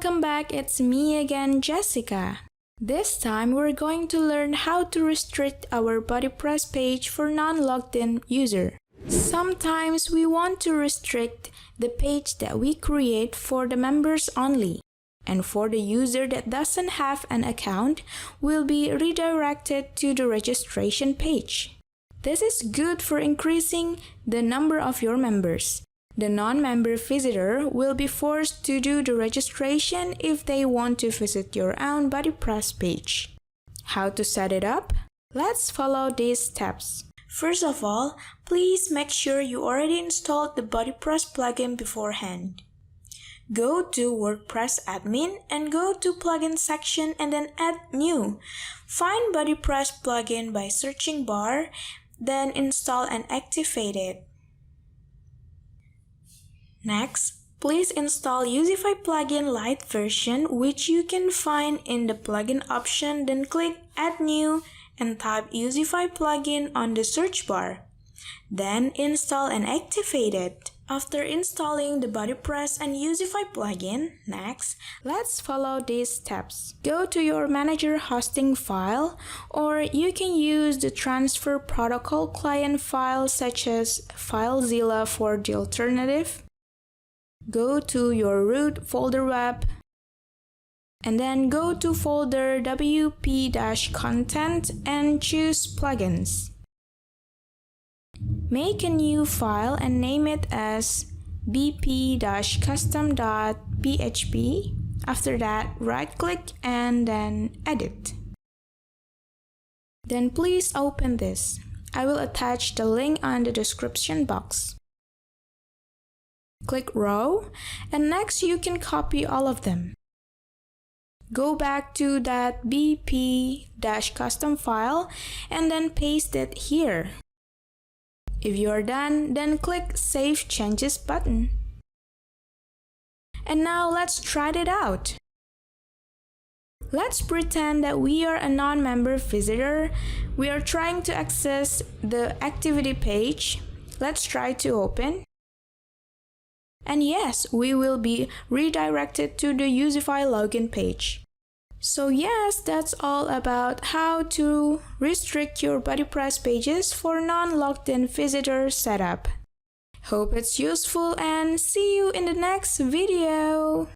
Welcome back, it's me again, Jessica. This time we're going to learn how to restrict our BuddyPress page for non-logged-in user. Sometimes we want to restrict the page that we create for the members only, and for the user that doesn't have an account will be redirected to the registration page. This is good for increasing the number of your members. The non-member visitor will be forced to do the registration if they want to visit your own BuddyPress page. How to set it up? Let's follow these steps. First of all, please make sure you already installed the BuddyPress plugin beforehand. Go to WordPress admin and go to plugin section and then add new. Find BuddyPress plugin by searching bar, then install and activate it. Next, please install Youzify plugin Lite version, which you can find in the plugin option, then click add new and type Youzify plugin on the search bar. Then install and activate it. After installing the BuddyPress and Youzify plugin, next, let's follow these steps. Go to your manager hosting file, or you can use the transfer protocol client file such as FileZilla for the alternative. Go to your root folder web, and then go to folder wp-content and choose plugins. Make a new file and name it as bp-custom.php. After that, right-click and then edit. Then please open this. I will attach the link on the description box. Click row, and next you can copy all of them. Go back to that bp-custom file and then paste it here. If you are done, then click Save Changes button. And now let's try it out. Let's pretend that we are a non-member visitor. We are trying to access the activity page. Let's try to open. And yes, we will be redirected to the Youzify login page. So yes, that's all about how to restrict your BuddyPress pages for non-logged-in visitor setup. Hope it's useful and see you in the next video!